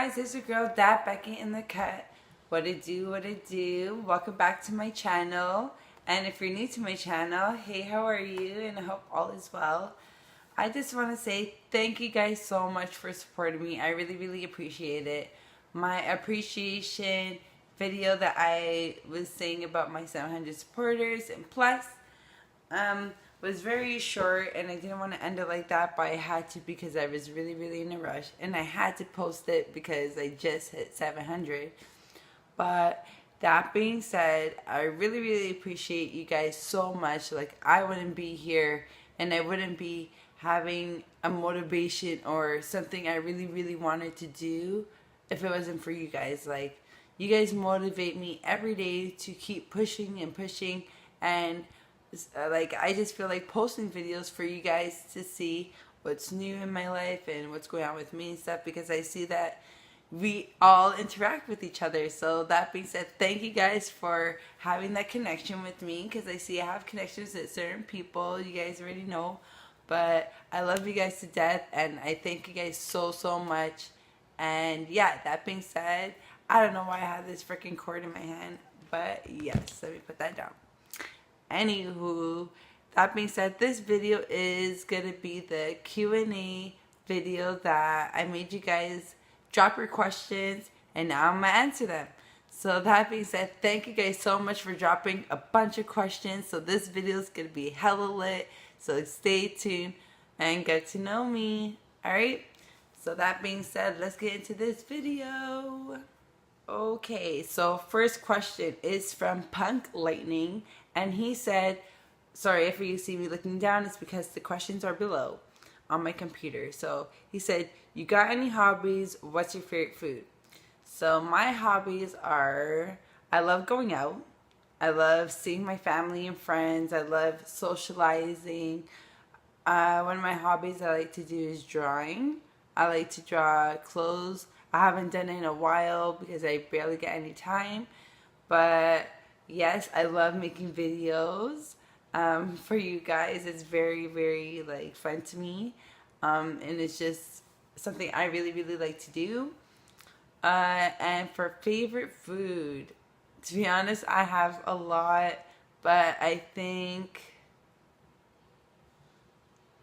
guys, it's your girl dhatgirlBecky in the cut. What it do, what it do. Welcome back to my channel. And if you're new to my channel, hey, how are you? And I hope all is well. I just want to say thank you guys so much for supporting me. I really appreciate it. My appreciation video that I was saying about my 700 supporters and plus was very short, and I didn't want to end it like that, but I had to because I was really in a rush, and I had to post it because I just hit 700. But that being said, I really appreciate you guys so much. Like, I wouldn't be here and I wouldn't be having a motivation or something I really wanted to do if it wasn't for you guys. Like, you guys motivate me every day to keep pushing and pushing, and like, I just feel like posting videos for you guys to see what's new in my life and what's going on with me and stuff, because I see that we all interact with each other. So that being said, thank you guys for having that connection with me, because I see I have connections with certain people. You guys already know, but I love you guys to death, and I thank you guys so much. And yeah, that being said, I don't know why I have this freaking cord in my hand, but yes, let me put that down. Anywho, that being said, this video is gonna be the Q&A video that I made you guys drop your questions, and now I'm gonna answer them. So that being said, thank you guys so much for dropping a bunch of questions. So this video is gonna be hella lit, so stay tuned and get to know me. Alright, so that being said, let's get into this video. Okay, so first question is from Punk Lightning, and he said, sorry if you see me looking down, it's because the questions are below on my computer. So he said, you got any hobbies? What's your favorite food? So my hobbies are, I love going out. I love seeing my family and friends. I love socializing. One of my hobbies I like to do is drawing. I like to draw clothes. I haven't done it in a while because I barely get any time. But yes, I love making videos for you guys. It's very like fun to me. And it's just something I really like to do. And for favorite food, to be honest, I have a lot, but I think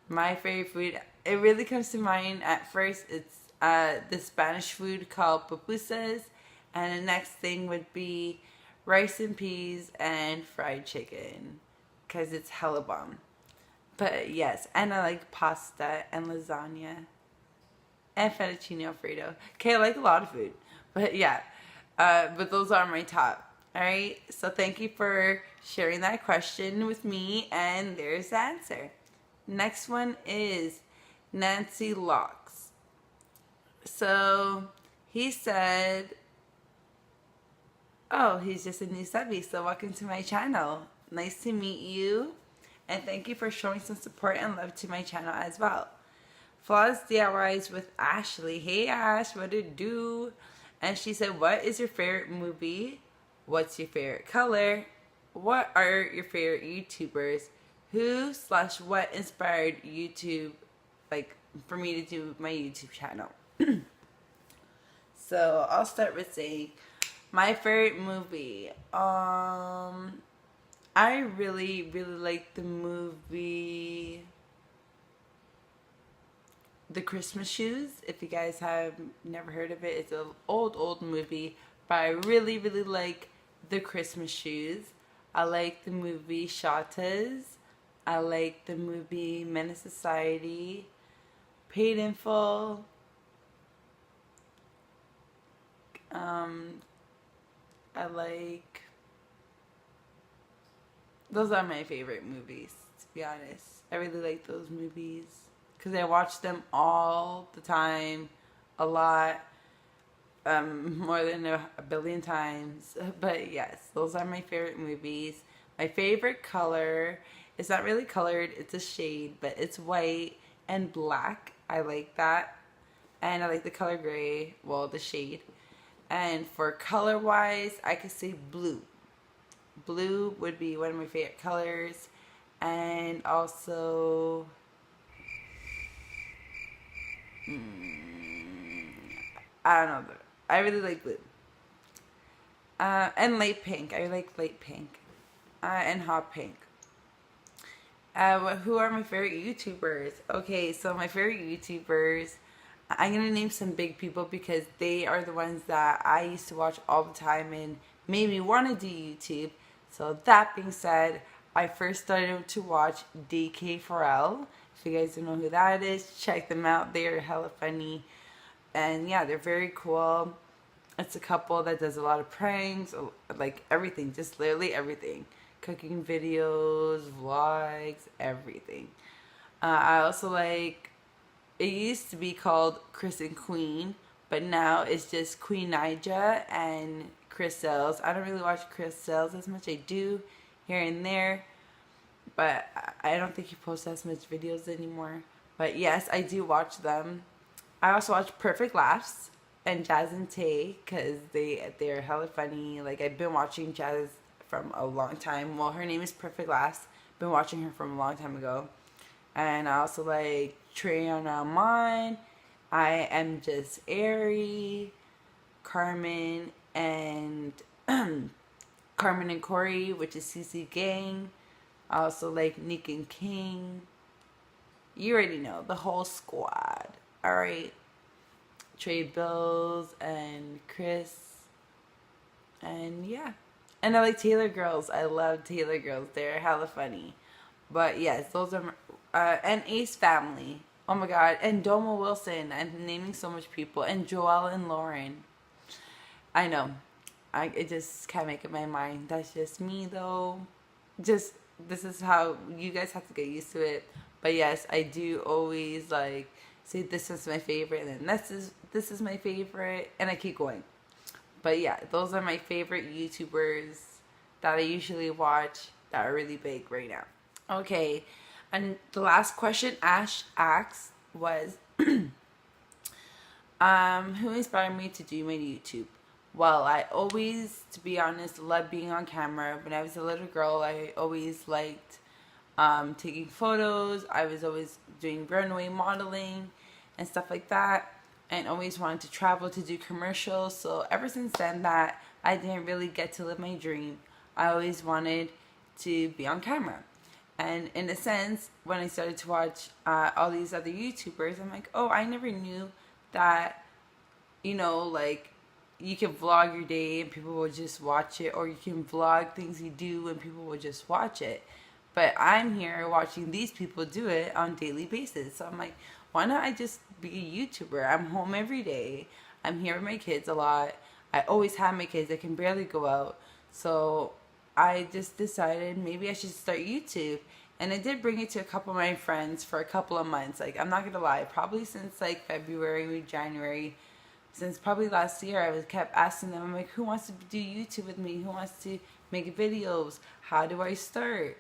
my favorite food, it really comes to mind at first, it's the Spanish food called pupusas, and the next thing would be rice and peas and fried chicken, because it's hella bomb. But yes, and I like pasta and lasagna and fettuccine alfredo. Okay, I like a lot of food, but yeah, but those are my top. Alright, so thank you for sharing that question with me, and there's the answer. Next one is Nancy Locks. So he said, oh, he's just a new subby, so welcome to my channel. Nice to meet you, and thank you for showing some support and love to my channel as well. Flawless DIYs with Ashley. Hey Ash, what it do? And she said, what is your favorite movie? What's your favorite color? What are your favorite YouTubers? Who/what inspired YouTube, like, for me to do my YouTube channel? So I'll start with saying my favorite movie. I really like the movie The Christmas Shoes. If you guys have never heard of it, it's an old movie, but I really like The Christmas Shoes. I like the movie Shatas. I like the movie Menace Society, Paid in Full. I like, those are my favorite movies, to be honest. I really like those movies because I watch them all the time, a lot, more than a billion times. But yes, those are my favorite movies. My favorite color, it's not really colored, it's a shade, but it's white and black. I like that. And I like the color gray, well, the shade. And for color wise, I could say blue. Blue would be one of my favorite colors. And also I don't know. I really like blue. And light pink. I like light pink. And hot pink. Who are my favorite YouTubers? Okay, so my favorite YouTubers, I'm gonna name some big people because they are the ones that I used to watch all the time and made me want to do YouTube. So that being said, I first started to watch DK4L. If you guys don't know who that is, check them out. They are hella funny. And yeah, they're very cool. It's a couple that does a lot of pranks, like everything, just literally everything. Cooking videos, vlogs, everything. I also like, it used to be called Chris and Queen, but now it's just Queen Nija and Chris Sells. I don't really watch Chris Sells as much. I do here and there, but I don't think he posts as much videos anymore. But yes, I do watch them. I also watch Perfect Laughs and Jazz and Tay because they're hella funny. Like, I've been watching Jazz from a long time. Well, her name is Perfect Laughs. Been watching her from a long time ago. And I also like Trey on Mine. I am just Airy, Carmen, and Carmen and Corey, which is CC Gang. I also like Nick and King. You already know, the whole squad. Alright. Trey Bills and Chris. And yeah. And I like Taylor Girls. I love Taylor Girls. They're hella funny. But yes, those are and Ace Family. Oh my god. And Doma Wilson. I'm naming so much people. And Joelle and Lauren. I know. I just can't make up my mind. That's just me though. Just, this is how you guys have to get used to it. But yes, I do always like say this is my favorite, and then this is my favorite, and I keep going. But yeah, those are my favorite YouTubers that I usually watch that are really big right now. Okay, and the last question Ash asked was, who inspired me to do my YouTube? Well, I always, to be honest, loved being on camera. When I was a little girl, I always liked taking photos. I was always doing runway modeling and stuff like that, and always wanted to travel to do commercials. So ever since then that I didn't really get to live my dream, I always wanted to be on camera. And in a sense, when I started to watch all these other YouTubers, I'm like, oh, I never knew that, you know, like, you can vlog your day and people will just watch it, or you can vlog things you do and people will just watch it. But I'm here watching these people do it on a daily basis. So I'm like, why not I just be a YouTuber? I'm home every day. I'm here with my kids a lot. I always have my kids. I can barely go out. So I just decided maybe I should start YouTube. And I did bring it to a couple of my friends for a couple of months. Like, I'm not going to lie. Probably since like February, January. Since probably last year, I was kept asking them, I'm like, who wants to do YouTube with me? Who wants to make videos? How do I start?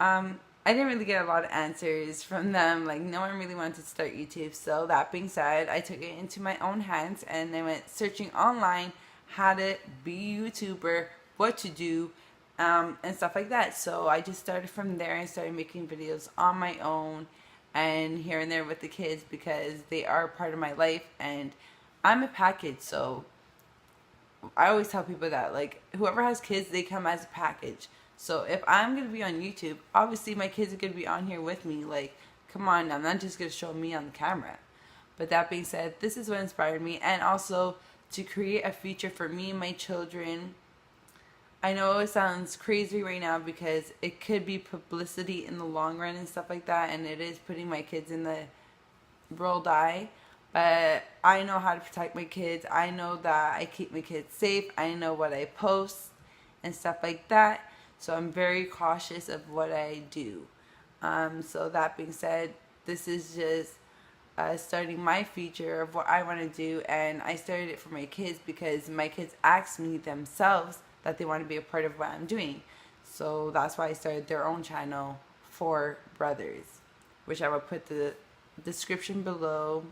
I didn't really get a lot of answers from them. Like, no one really wanted to start YouTube. So that being said, I took it into my own hands and I went searching online how to be a YouTuber, what to do, and stuff like that. So I just started from there and started making videos on my own and here and there with the kids because they are part of my life, and I'm a package. So I always tell people that, like, whoever has kids, they come as a package. So if I'm going to be on YouTube, obviously my kids are going to be on here with me. Like, come on, I'm not just going to show me on the camera. But that being said, this is what inspired me. And also to create a future for me and my children. I know it sounds crazy right now because it could be publicity in the long run and stuff like that. And it is putting my kids in the world eye. But I know how to protect my kids. I know that I keep my kids safe. I know what I post and stuff like that. So I'm very cautious of what I do. So that being said, this is just starting my future of what I want to do. And I started it for my kids because my kids asked me themselves that they want to be a part of what I'm doing. So that's why I started their own channel, For Brothers, which I will put the description below.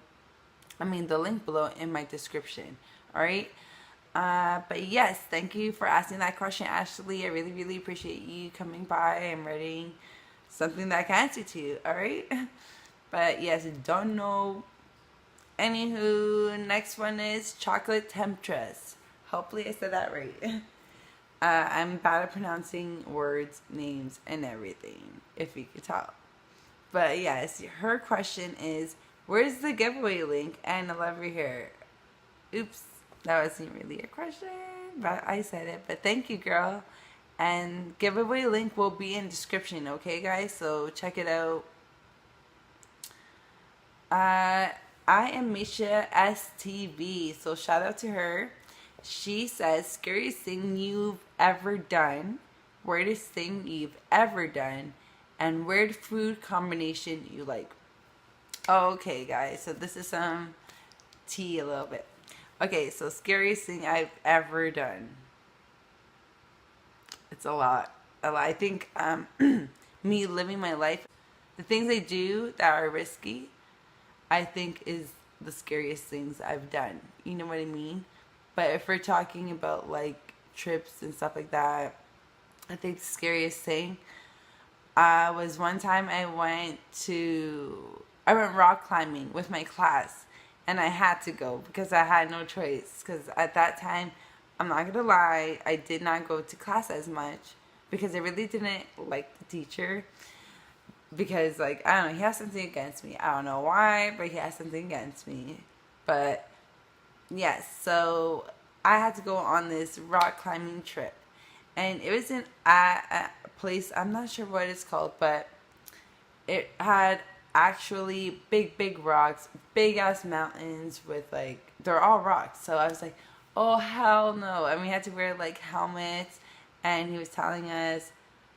I mean, the link below in my description. Alright? But yes, thank you for asking that question, Ashley. I really, really appreciate you coming by and writing something that I can answer to. Alright? But yes, don't know Anywho, next one is chocolate temptress. Hopefully I said that right. I'm bad at pronouncing words, names, and everything, if you could tell. But yes, her question is, where's the giveaway link? And I love your hair. Oops, that wasn't really a question, but I said it. But thank you, girl. And giveaway link will be in description, okay, guys? So check it out. I am Misha STV, so shout out to her. She says, scariest thing you've ever done, weirdest thing you've ever done, and weird food combination you like. Okay, guys, so this is some tea a little bit. Okay, so scariest thing I've ever done. It's a lot. I think me living my life, the things I do that are risky, I think is the scariest things I've done. You know what I mean? But if we're talking about like trips and stuff like that, I think the scariest thing was one time I went rock climbing with my class, and I had to go because I had no choice. Because at that time, I'm not gonna lie, I did not go to class as much because I really didn't like the teacher. Because, like, I don't know, he has something against me. I don't know why, but he has something against me. But yes, so I had to go on this rock climbing trip, and it was in a place, I'm not sure what it's called, but it had actually big rocks, big ass mountains with, like, they're all rocks. So I was like, oh hell no. And we had to wear like helmets, and he was telling us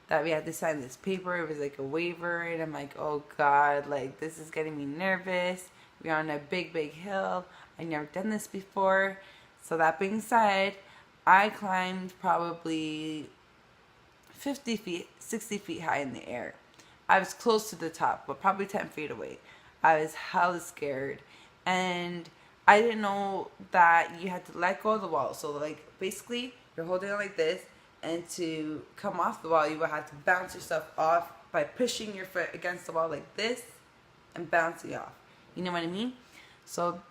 that we had to sign this paper. It was like a waiver, and I'm like, oh god, like this is getting me nervous. We're on a big hill. I've never done this before. So that being said, I climbed probably 50 feet, 60 feet high in the air. I was close to the top, but probably 10 feet away. I was hella scared. And I didn't know that you had to let go of the wall. So, like, basically, you're holding it like this, and to come off the wall, you would have to bounce yourself off by pushing your foot against the wall like this and bouncing off. You know what I mean? So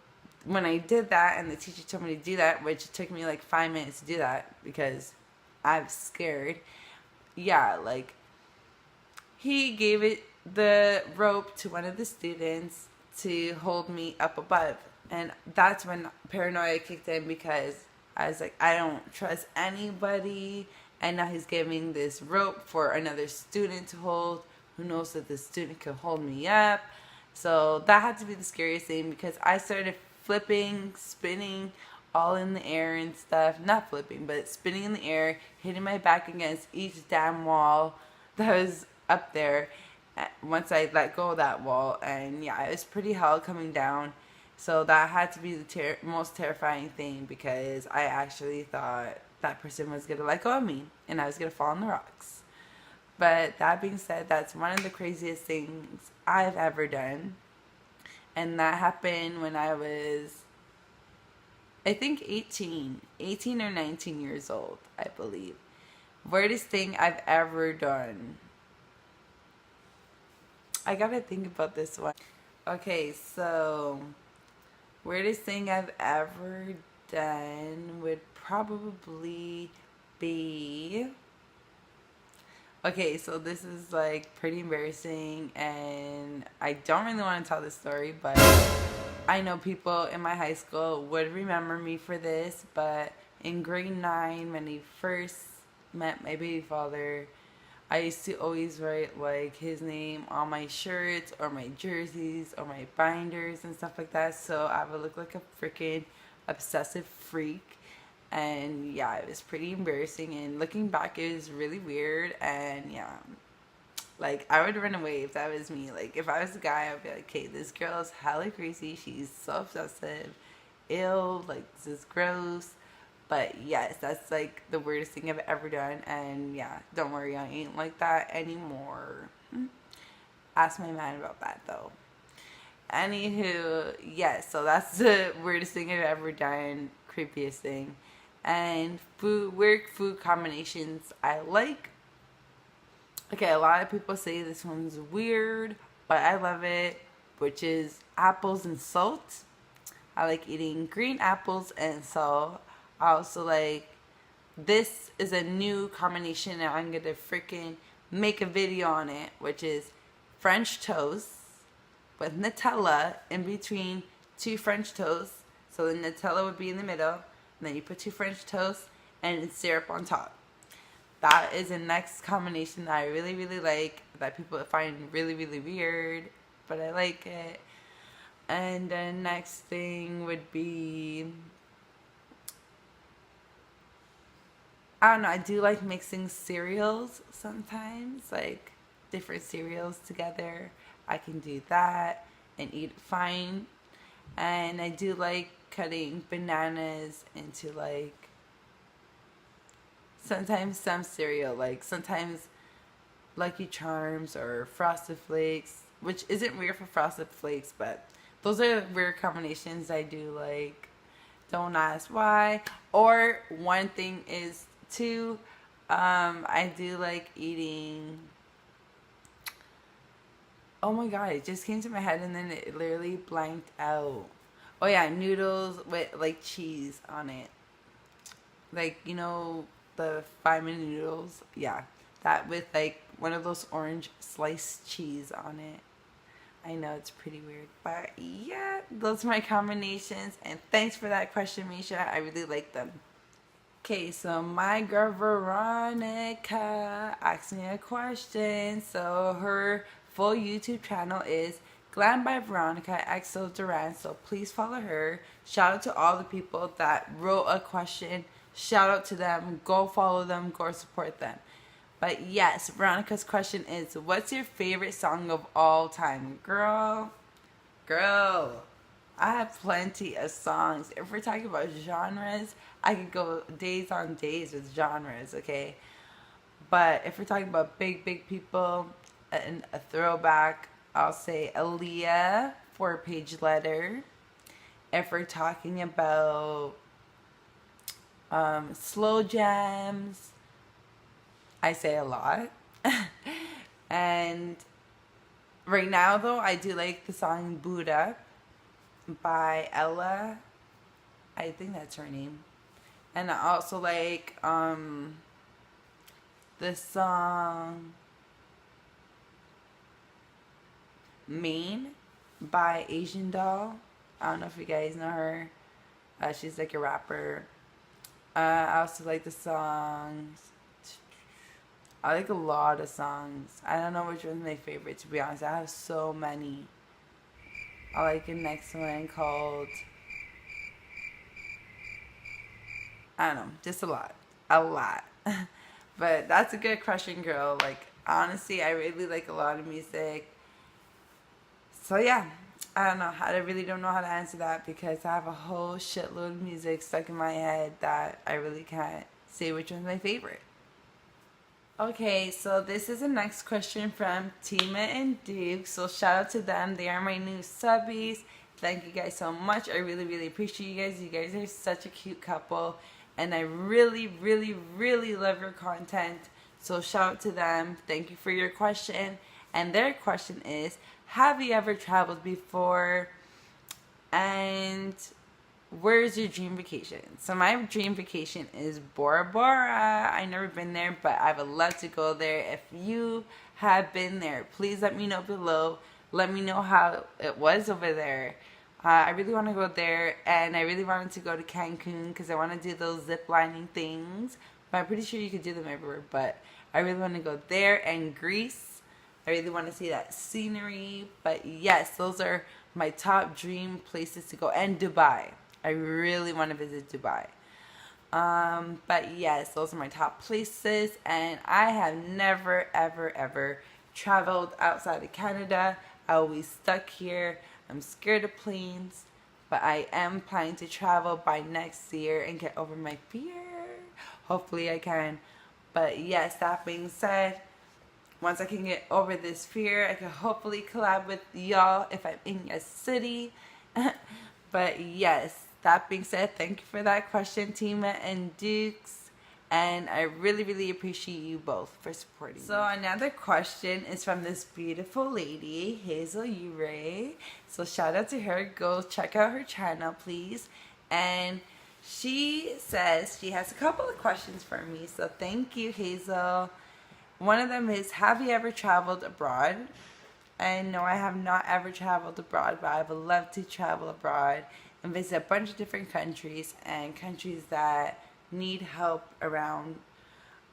when I did that, and the teacher told me to do that, which took me like 5 minutes to do that because I was scared. Yeah, like, he gave the rope to one of the students to hold me up above. And that's when paranoia kicked in, because I was like, I don't trust anybody. And now he's giving this rope for another student to hold. Who knows if the student can hold me up? So that had to be the scariest thing, because I started flipping, spinning, all in the air and stuff. Not flipping, but spinning in the air, hitting my back against each damn wall that was up there once I let go of that wall. And yeah, it was pretty hell coming down. So that had to be the most terrifying thing, because I actually thought that person was going to let go of me and I was going to fall on the rocks. But that being said, that's one of the craziest things I've ever done. And that happened when I was, I think 18 or 19 years old, I believe. Weirdest thing I've ever done. I gotta think about this one. Okay, so weirdest thing I've ever done would probably be... Okay, so this is like pretty embarrassing, and I don't really want to tell this story, but I know people in my high school would remember me for this. But in grade 9, when I first met my baby father, I used to always write like his name on my shirts or my jerseys or my binders and stuff like that, so I would look like a freaking obsessive freak. And yeah, it was pretty embarrassing, and looking back, it was really weird. And yeah, like, I would run away if that was me. Like, if I was a guy, I would be like, okay, this girl is hella crazy, she's so obsessive, ew, like, this is gross. But yes, that's like the weirdest thing I've ever done. And yeah, don't worry, I ain't like that anymore. Ask my man about that though. Anywho, yes, so that's the weirdest thing I've ever done, creepiest thing. And weird food combinations I like. Okay, a lot of people say this one's weird, but I love it, which is apples and salt. I like eating green apples, and so I also like, this is a new combination and I'm gonna freaking make a video on it, which is French toast with Nutella in between two French toasts. So the Nutella would be in the middle, and then you put two French toasts and syrup on top. That is the next combination that I really, really like, that people find really, really weird, but I like it. And the next thing would be, I don't know, I do like mixing cereals sometimes, like different cereals together. I can do that and eat it fine. And I do like cutting bananas into, like, sometimes some cereal, like sometimes Lucky Charms or Frosted Flakes, which isn't weird for Frosted Flakes, but those are weird combinations I do like. Don't ask why. Or one thing is too, I do like eating, oh my god, it just came to my head and then it literally blanked out. Oh yeah, noodles with like cheese on it. Like, you know, the 5-minute noodles? Yeah. That with like one of those orange sliced cheese on it. I know it's pretty weird, but yeah, those are my combinations. And thanks for that question, Misha. I really like them. Okay, so my girl Veronica asked me a question. So her full YouTube channel is Glam by Veronica XO Duran. So please follow her. Shout out to all the people that wrote a question. Shout out to them. Go follow them. Go support them. But yes, Veronica's question is, what's your favorite song of all time? Girl, I have plenty of songs. If we're talking about genres, I could go days on days with genres, okay? But if we're talking about big, big people and a throwback, I'll say Aaliyah, 4-Page Letter. If we're talking about slow jams, I say a lot. And right now, though, I do like the song Boot Up by Ella. I think that's her name. And I also like the song Maine by Asian Doll. I don't know if you guys know her. She's like a rapper. I also like the songs. I like a lot of songs. I don't know which one's my favorite, to be honest. I have so many. I like the next one called, I don't know, just a lot. A lot. But that's a good question, girl. Like, honestly, I really like a lot of music. So yeah, I don't know. I really don't know how to answer that because I have a whole shitload of music stuck in my head that I really can't say which one's my favorite. Okay, so this is the next question from Tima and Duke. So shout out to them. They are my new subbies. Thank you guys so much. I really, really appreciate you guys. You guys are such a cute couple. And I really, really, really love your content. So shout out to them. Thank you for your question. And their question is, have you ever traveled before? And where's your dream vacation? So my dream vacation is Bora Bora. I've never been there, but I would love to go there. If you have been there, please let me know below. Let me know how it was over there. I really want to go there, and I really wanted to go to Cancun because I want to do those zip lining things. But I'm pretty sure you could do them everywhere. But I really want to go there, and Greece. I really want to see that scenery. But yes, those are my top dream places to go. And Dubai. I really want to visit Dubai. But yes, those are my top places. And I have never, ever, ever traveled outside of Canada. I always stuck here. I'm scared of planes. But I am planning to travel by next year and get over my fear. Hopefully I can. But yes, that being said, once I can get over this fear, I can hopefully collab with y'all if I'm in your city. But yes, that being said, thank you for that question, Tima and Dukes. And I really, really appreciate you both for supporting me. So another question is from this beautiful lady, Hazel Uray. So shout out to her. Go check out her channel, please. And she says she has a couple of questions for me. So thank you, Hazel. One of them is, have you ever traveled abroad? And no, I have not ever traveled abroad, but I would love to travel abroad and visit a bunch of different countries and countries that need help around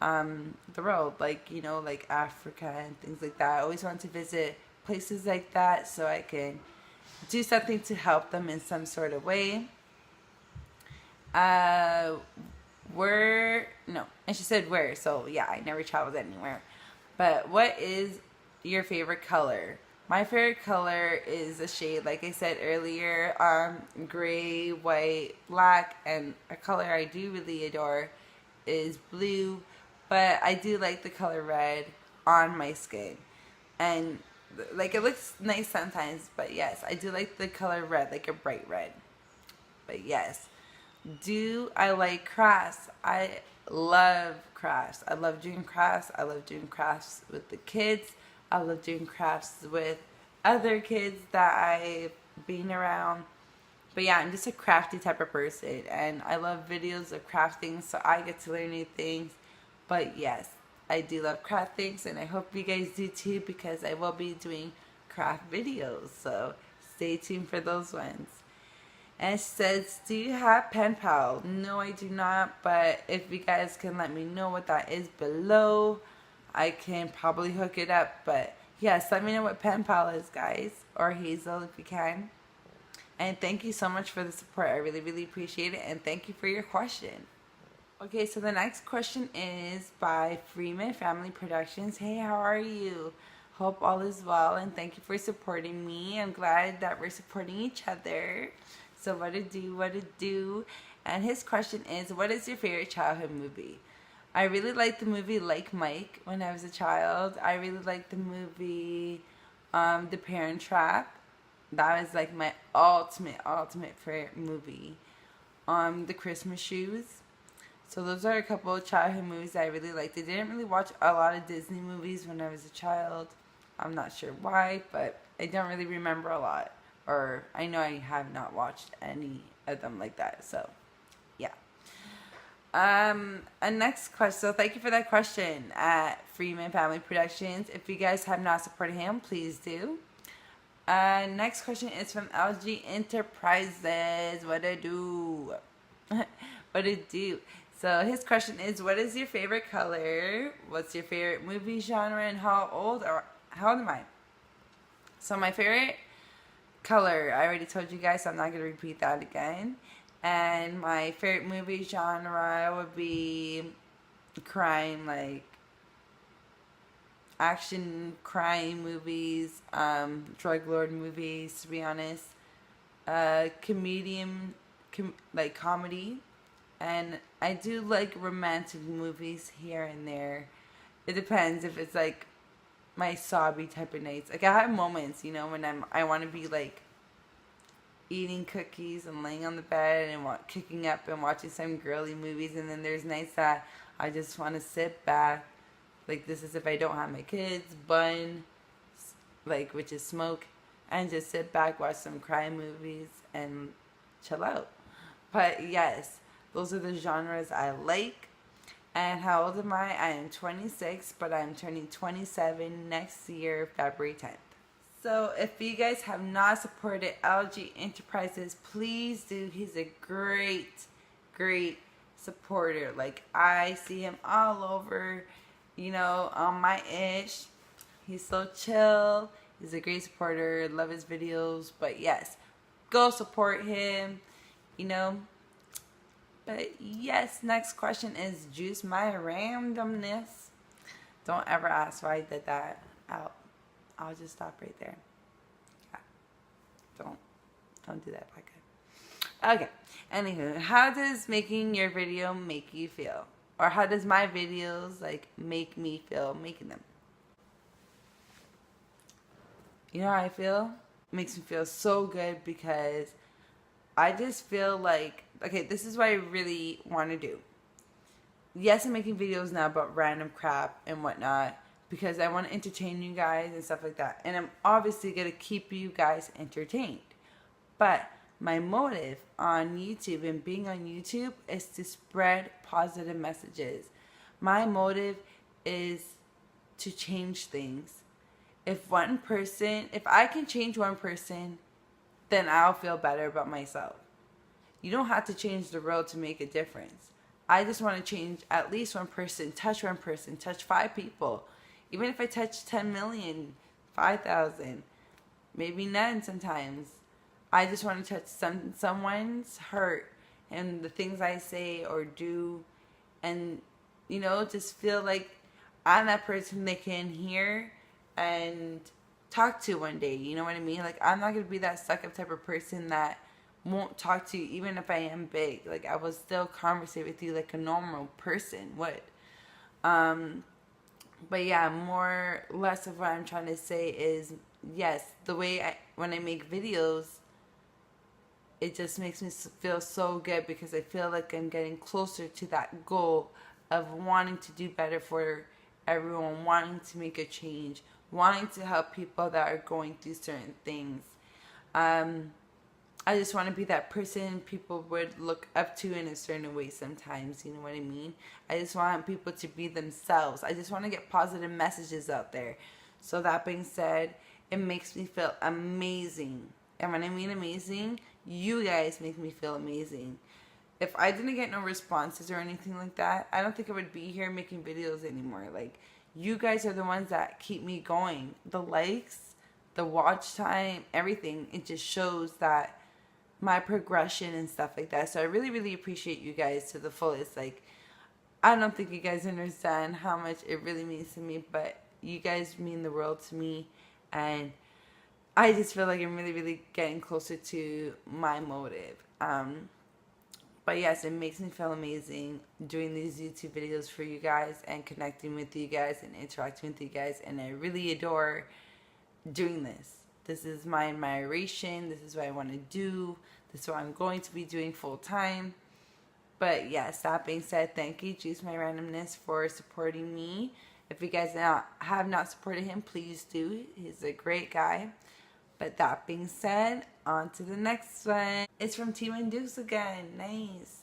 the world, like, you know, like Africa and things like that. I always want to visit places like that so I can do something to help them in some sort of way. And she said where, so yeah, I never traveled anywhere. But what is your favorite color? My favorite color is a shade, like I said earlier, gray, white, black, and a color I do really adore is blue, but I do like the color red on my skin. And like, it looks nice sometimes, but yes, I do like the color red, like a bright red. But yes, do I like crafts? I love crafts. I love doing crafts. I love doing crafts with the kids. I love doing crafts with other kids that I've been around. But yeah, I'm just a crafty type of person, and I love videos of crafting, so I get to learn new things. But yes, I do love craft things, and I hope you guys do too, because I will be doing craft videos, so stay tuned for those ones. And it says, do you have pen pal? No, I do not, but if you guys can let me know what that is below, I can probably hook it up. But yes, let me know what pen pal is, guys, or Hazel if you can. And thank you so much for the support. I really, really appreciate it, and thank you for your question. Okay, so the next question is by Freeman Family Productions. Hey, how are you? Hope all is well, and thank you for supporting me. I'm glad that we're supporting each other. So what to do. And his question is, what is your favorite childhood movie? I really liked the movie Like Mike when I was a child. I really liked the movie The Parent Trap. That was like my ultimate favorite movie. The Christmas Shoes. So those are a couple of childhood movies I really liked. I didn't really watch a lot of Disney movies when I was a child. I'm not sure why, but I don't really remember a lot. Or I know I have not watched any of them like that. So yeah. A next question. So thank you for that question at Freeman Family Productions. If you guys have not supported him, please do. Next question is from LG Enterprises. What to do? What to do? So his question is, what is your favorite color? What's your favorite movie genre, and how old am I? So my favorite color, I already told you guys, so I'm not going to repeat that again. And my favorite movie genre would be crime, like action crime movies, drug lord movies, to be honest. Like comedy. And I do like romantic movies here and there. It depends if it's like my sobby type of nights. Like, I have moments, you know, when I want to be like eating cookies and laying on the bed and kicking up and watching some girly movies. And then there's nights that I just want to sit back. Like, this is if I don't have my kids, bun, like, which is smoke, and just sit back, watch some crime movies, and chill out. But yes, those are the genres I like. And how old am I? I am 26, but I'm turning 27 next year, February 10th. So if you guys have not supported LG Enterprises, please do. He's a great supporter. Like, I see him all over, you know, on my ish. He's so chill. He's a great supporter. Love his videos. But yes, go support him, you know. But yes, next question is, juice my randomness. Don't ever ask why I did that. I'll just stop right there. Yeah. Don't do that, Becca. Okay. Anywho, how does making your video make you feel? Or how does my videos like make me feel making them? You know how I feel? It makes me feel so good, because I just feel like, okay, this is what I really want to do. yes, I'm making videos now about random crap and whatnot because I want to entertain you guys and stuff like that. And I'm obviously going to keep you guys entertained. But my motive on YouTube and being on YouTube is to spread positive messages. My motive is to change things. If I can change one person, then I'll feel better about myself. You don't have to change the world to make a difference. I just want to change at least one person, touch 5 people. Even if I touch 10 million, 5,000, maybe none sometimes. I just want to touch someone's hurt and the things I say or do, and just feel like I'm that person they can hear and talk to one day. You know what I mean? Like, I'm not gonna be that stuck up type of person that won't talk to you even if I am big. Like, I will still conversate with you like a normal person would. Um, but yeah, more less of what I'm trying to say is, yes, when I make videos, it just makes me feel so good because I feel like I'm getting closer to that goal of wanting to do better for everyone, wanting to make a change, wanting to help people that are going through certain things. Um, I just want to be that person people would look up to in a certain way sometimes, you know what I mean? I just want people to be themselves. I just want to get positive messages out there. So that being said, it makes me feel amazing. And when I mean amazing, you guys make me feel amazing. If I didn't get no responses or anything like that, I don't think I would be here making videos anymore. Like, you guys are the ones that keep me going. The likes, the watch time, everything, it just shows that my progression and stuff like that. So I really, really appreciate you guys to the fullest. Like, I don't think you guys understand how much it really means to me, but you guys mean the world to me. And I just feel like I'm really, really getting closer to my motive. But yes, it makes me feel amazing doing these YouTube videos for you guys and connecting with you guys and interacting with you guys. And I really adore doing this. This is my admiration. This is what I want to do. This is what I'm going to be doing full time. But yes, that being said, thank you, Juice My Randomness, for supporting me. If you guys have not supported him, please do. He's a great guy. But that being said, on to the next one. It's from Team and Deuce again. Nice.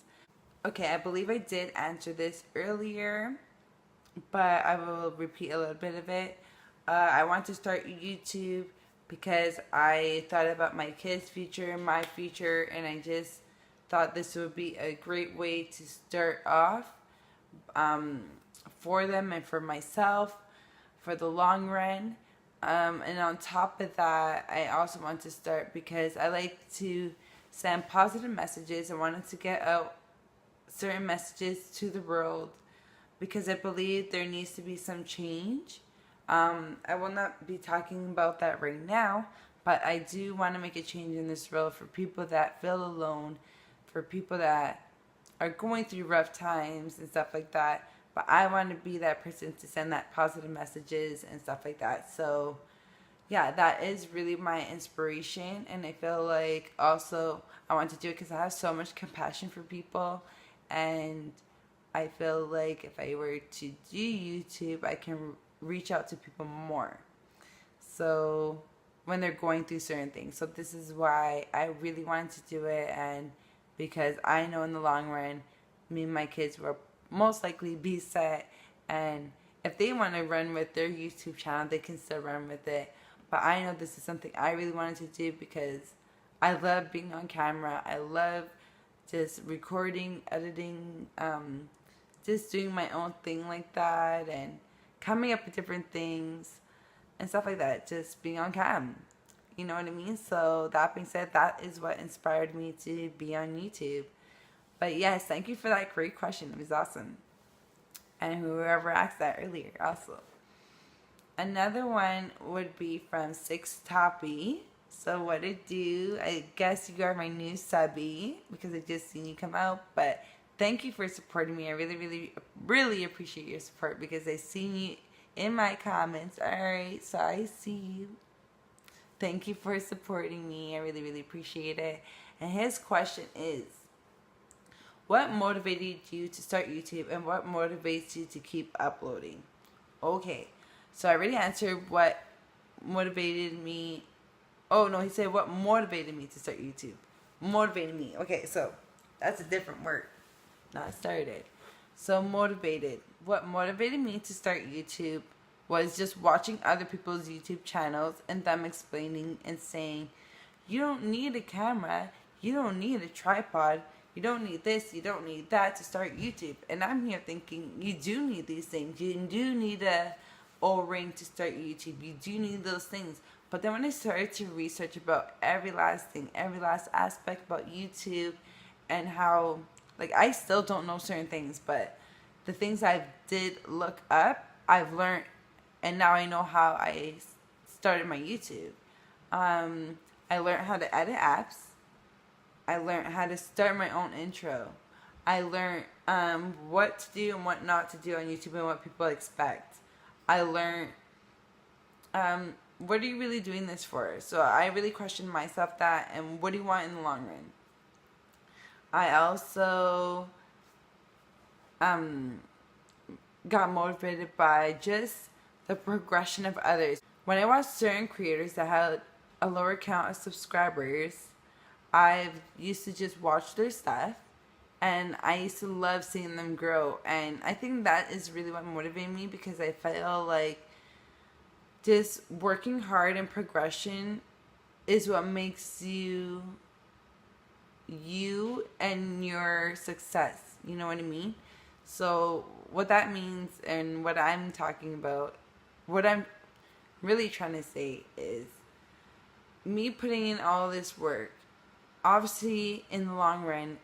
Okay, I believe I did answer this earlier, but I will repeat a little bit of it. I want to start YouTube because I thought about my kids' future, my future, and I just thought this would be a great way to start off for them and for myself for the long run. And on top of that, I also want to start because I like to send positive messages. I wanted to get out certain messages to the world because I believe there needs to be some change. I will not be talking about that right now, but I do want to make a change in this world for people that feel alone, for people that are going through rough times and stuff like that. But I want to be that person to send that positive messages and stuff like that. So, yeah, that is really my inspiration. And I feel like also I want to do it because I have so much compassion for people. And I feel like if I were to do YouTube, I can reach out to people more. So, when they're going through certain things. So, this is why I really wanted to do it. And because I know in the long run, me and my kids will most likely be set, and if they want to run with their YouTube channel, they can still run with it. But I know this is something I really wanted to do because I love being on camera. I love just recording, editing, just doing my own thing like that, and coming up with different things and stuff like that. Just being on cam. You know what I mean? So that being said, that is what inspired me to be on YouTube. But yes, thank you for that great question. It was awesome. And whoever asked that earlier, also. Another one would be from Six Toppy. So what it do? I guess you are my new subby because I just seen you come out. But thank you for supporting me. I really, really, really appreciate your support because I seen you in my comments. Alright, so I see you. Thank you for supporting me. I really, really appreciate it. And his question is, what motivated you to start YouTube and what motivates you to keep uploading? Okay, so I already answered what motivated me. Oh no, he said what motivated me to start YouTube. Motivated me. Okay, so that's a different word. Not started. So motivated. What motivated me to start YouTube was just watching other people's YouTube channels and them explaining and saying, you don't need a camera, you don't need a tripod, you don't need this, you don't need that to start YouTube. And I'm here thinking, you do need these things. You do need a O-ring to start YouTube. You do need those things. But then when I started to research about every last thing, every last aspect about YouTube and how, like, I still don't know certain things, but the things I did look up, I've learned, and now I know how I started my YouTube. I learned how to edit apps. I learned how to start my own intro. I learned what to do and what not to do on YouTube and what people expect. I learned what are you really doing this for? So I really questioned myself that, and what do you want in the long run? I also got motivated by just the progression of others. When I watched certain creators that had a lower count of subscribers, I used to just watch their stuff, and I used to love seeing them grow. And I think that is really what motivated me, because I feel like just working hard and progression is what makes you and your success. You know what I mean? So what that means and what I'm talking about, what I'm really trying to say is me putting in all this work. Obviously, in the long run,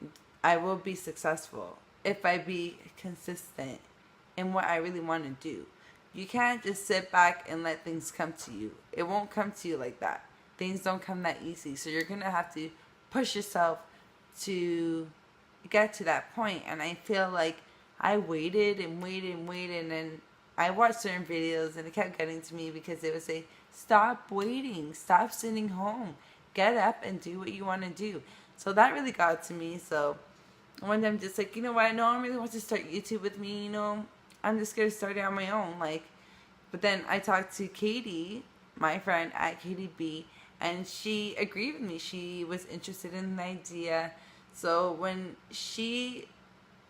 I will be successful if I be consistent in what I really want to do. You can't just sit back and let things come to you. It won't come to you like that. Things don't come that easy. So you're going to have to push yourself to get to that point. And I feel like I waited and waited and waited, and I watched certain videos and it kept getting to me because they would say, stop waiting, stop sitting home, get up and do what you want to do. So that really got to me. So one day I'm just like, you know what, no one really wants to start YouTube with me, you know, I'm just going to start it on my own. Like, but then I talked to Katie, my friend at KDB, and she agreed with me. She was interested in the idea. So when she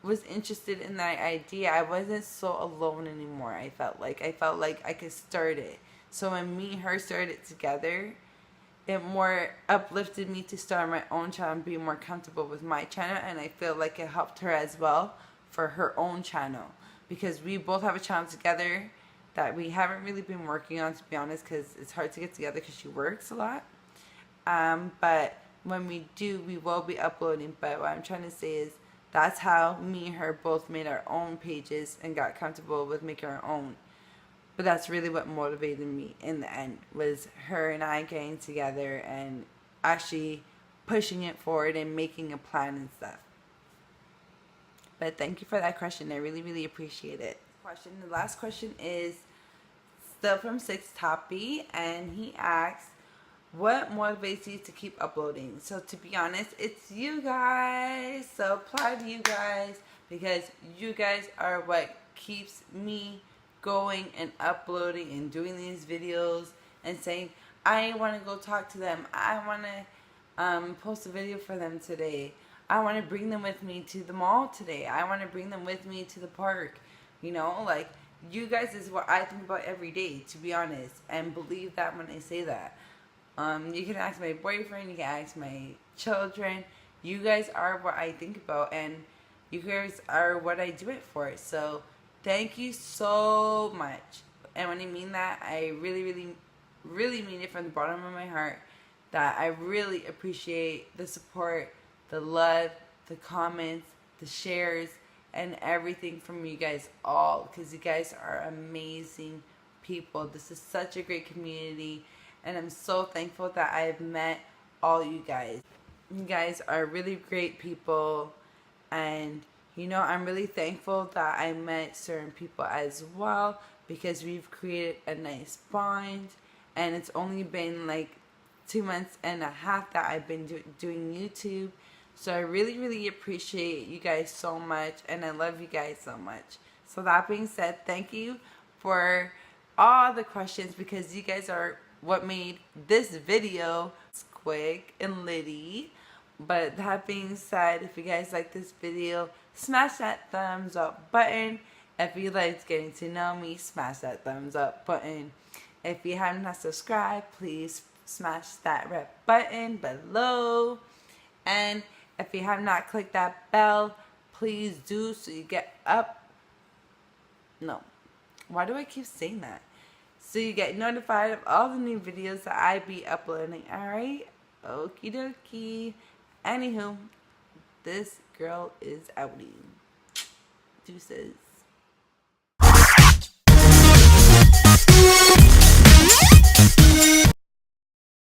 was interested in that idea, I wasn't so alone anymore. I felt like I could start it. So when me and her started it together, it more uplifted me to start my own channel and be more comfortable with my channel. And I feel like it helped her as well for her own channel, because we both have a channel together that we haven't really been working on, to be honest, because it's hard to get together because she works a lot. But when we do, we will be uploading. But what I'm trying to say is that's how me and her both made our own pages and got comfortable with making our own. But that's really what motivated me in the end, was her and I getting together and actually pushing it forward and making a plan and stuff. But thank you for that question. I really, really appreciate it. The last question is still from Six Toppy, and he asks, what motivates you to keep uploading? So to be honest, it's you guys. So applaud you guys, because you guys are what keeps me going and uploading and doing these videos and saying, I want to go talk to them. I want to post a video for them today. I want to bring them with me to the mall today. I want to bring them with me to the park. You know, like, you guys is what I think about every day, to be honest. And believe that when I say that. You can ask my boyfriend, you can ask my children. You guys are what I think about, and you guys are what I do it for. So thank you so much. And when I mean that, I really, really, really mean it from the bottom of my heart, that I really appreciate the support, the love, the comments, the shares, and everything from you guys all, because you guys are amazing people. This is such a great community, and I'm so thankful that I've met all you guys. You guys are really great people, and you know, I'm really thankful that I met certain people as well, because we've created a nice bond. And it's only been like 2.5 months that I've been doing YouTube. So I really appreciate you guys so much, and I love you guys so much. So that being said, thank you for all the questions, because you guys are what made this video quick and litty. But that being said, if you guys like this video, smash that thumbs up button. If you liked getting to know me, smash that thumbs up button. If you have not subscribed, please smash that red button below. And if you have not clicked that bell, please do, so you get why do I keep saying that? So you get notified of all the new videos that I be uploading. Alright? Okie dokie. Anywho, this girl is outie. Deuces.